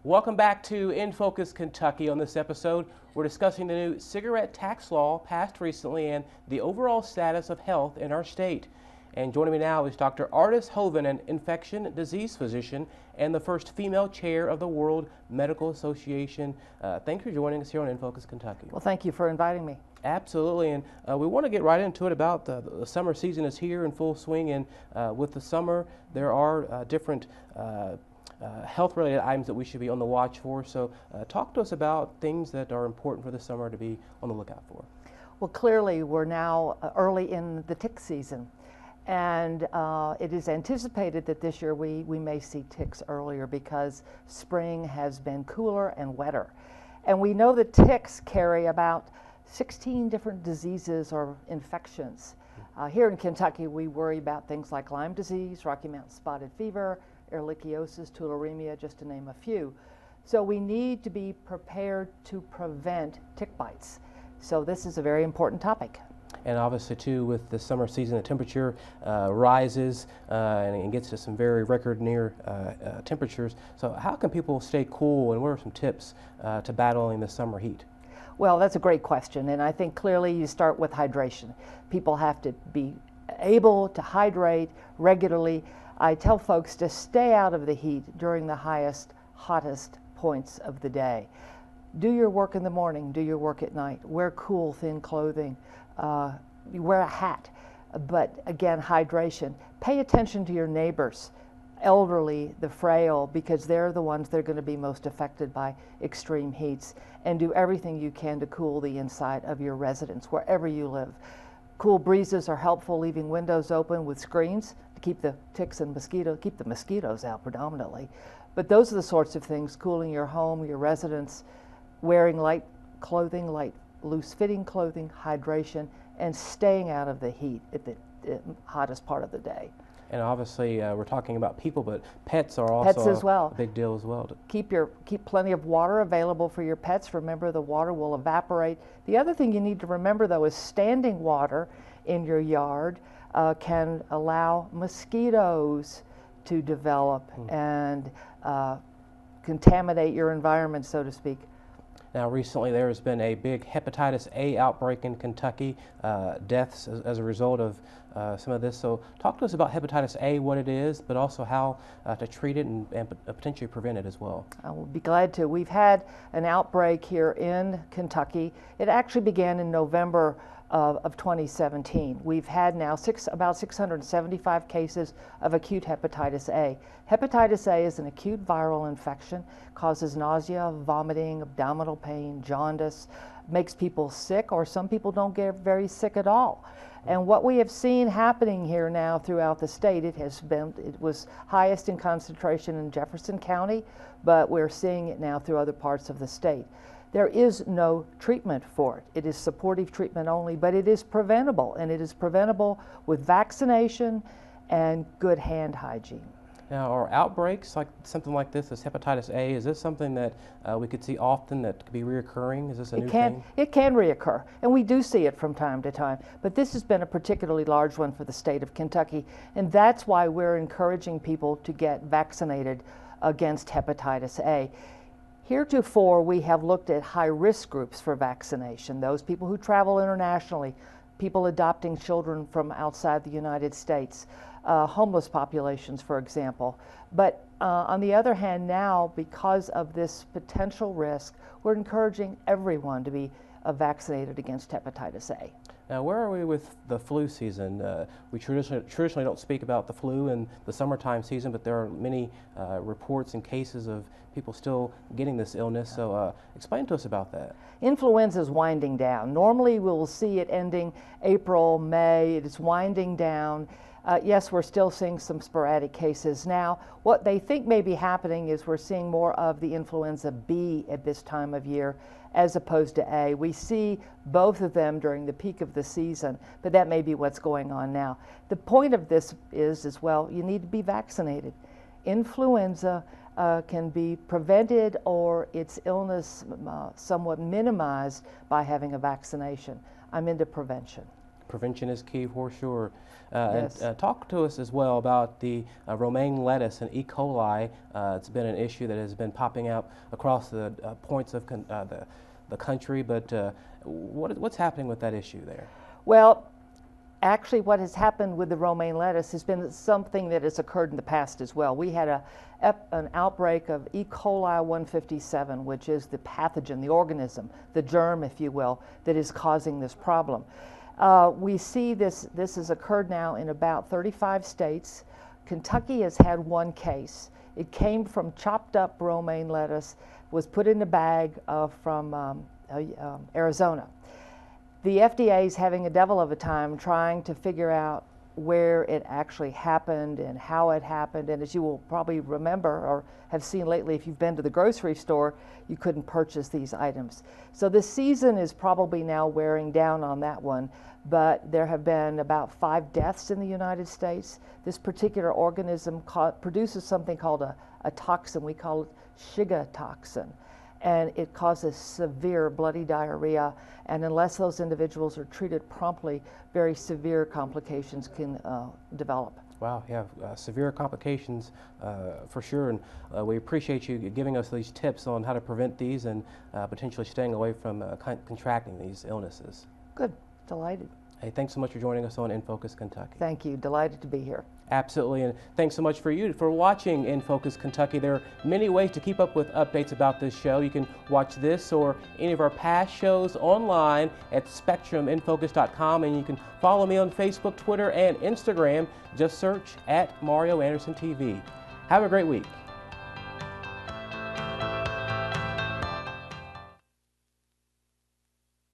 Welcome back to In Focus Kentucky. On this episode, we're discussing the new cigarette tax law passed recently and the overall status of health in our state. And joining me now is Dr. Ardis Hoven, an infection disease physician and the first female chair of the World Medical Association. Thanks for joining us here on In Focus Kentucky. Well, thank you for inviting me. Absolutely, and we want to get right into it. About the summer season is here in full swing, and with the summer, there are different health-related items that we should be on the watch for. So talk to us about things that are important for the summer to be on the lookout for. Well, clearly we're now early in the tick season, and it is anticipated that this year we may see ticks earlier because spring has been cooler and wetter. And we know that ticks carry about 16 different diseases or infections. Here in Kentucky, we worry about things like Lyme disease, Rocky Mountain spotted fever, ehrlichiosis, tularemia, just to name a few. So we need to be prepared to prevent tick bites. So this is a very important topic. And obviously, too, with the summer season, the temperature rises and it gets to some very record near temperatures. So how can people stay cool, and what are some tips to battling the summer heat? Well, that's a great question, and I think clearly you start with hydration. People have to be able to hydrate regularly. I tell folks to stay out of the heat during the hottest points of the day. Do your work in the morning, do your work at night. Wear cool, thin clothing. You wear a hat. But again, hydration. Pay attention to your neighbors, elderly, the frail, because they're the ones that are going to be most affected by extreme heats. And do everything you can to cool the inside of your residence, wherever you live. Cool breezes are helpful, leaving windows open with screens to keep the ticks and keep the mosquitoes out predominantly. But those are the sorts of things: cooling your home, your residence, wearing light clothing, light loose-fitting clothing, hydration, and staying out of the heat at the hottest part of the day. And obviously, we're talking about people, but pets are also as well. a big deal as well. Keep plenty of water available for your pets. Remember, the water will evaporate. The other thing you need to remember, though, is standing water in your yard can allow mosquitoes to develop and contaminate your environment, so to speak. Now, recently there has been a big hepatitis A outbreak in Kentucky, deaths as a result of some of this. So talk to us about hepatitis A, what it is, but also how to treat it and potentially prevent it as well. I will be glad to. We've had an outbreak here in Kentucky. It actually began in November of 2017. We've had now about 675 cases of acute hepatitis A. Hepatitis A is an acute viral infection, causes nausea, vomiting, abdominal pain, jaundice, makes people sick, or some people don't get very sick at all. And what we have seen happening here now throughout the state, it was highest in concentration in Jefferson County, but we're seeing it now through other parts of the state. There is no treatment for it. It is supportive treatment only, but it is preventable, and it is preventable with vaccination and good hand hygiene. Now, are outbreaks like something like this hepatitis A, is this something that we could see often, that could be reoccurring? Is this a new thing? It can reoccur, and we do see it from time to time, but this has been a particularly large one for the state of Kentucky, and that's why we're encouraging people to get vaccinated against hepatitis A. Heretofore, we have looked at high-risk groups for vaccination, those people who travel internationally, people adopting children from outside the United States, homeless populations, for example. But on the other hand, now, because of this potential risk, we're encouraging everyone to be vaccinated against hepatitis A. Now, where are we with the flu season? We traditionally don't speak about the flu in the summertime season, but there are many reports and cases of people still getting this illness. So explain to us about that. Influenza is winding down. Normally we'll see it ending April, May. It is winding down. Yes, we're still seeing some sporadic cases. Now, what they think may be happening is we're seeing more of the influenza B at this time of year as opposed to A. We see both of them during the peak of the season, but that may be what's going on now. The point of this is, as well, you need to be vaccinated. Influenza can be prevented or its illness somewhat minimized by having a vaccination. I'm into prevention. prevention is key for sure. Yes. And talk to us as well about the romaine lettuce and E. coli. It's been an issue that has been popping up across the points of the country, but what's happening with that issue there? Well, actually, what has happened with the romaine lettuce has been something that has occurred in the past as well. We had an outbreak of E. coli 157, which is the pathogen, the organism, the germ, if you will, that is causing this problem. We see this has occurred now in about 35 states. Kentucky has had one case. It came from chopped up romaine lettuce, was put in a bag from Arizona. The FDA is having a devil of a time trying to figure out where it actually happened and how it happened. And as you will probably remember or have seen lately, if you've been to the grocery store, you couldn't purchase these items. So the season is probably now wearing down on that one, but there have been about 5 deaths in the United States. This particular organism produces something called a toxin. We call it Shiga toxin. And it causes severe bloody diarrhea, and unless those individuals are treated promptly, very severe complications can develop. Wow, yeah, severe complications for sure, and we appreciate you giving us these tips on how to prevent these and potentially staying away from contracting these illnesses. Good, delighted. Hey, thanks so much for joining us on In Focus Kentucky. Thank you, delighted to be here. Absolutely, and thanks so much for watching In Focus Kentucky. There are many ways to keep up with updates about this show. You can watch this or any of our past shows online at SpectrumInFocus.com, and you can follow me on Facebook, Twitter, and Instagram. Just search at Mario Anderson TV. Have a great week.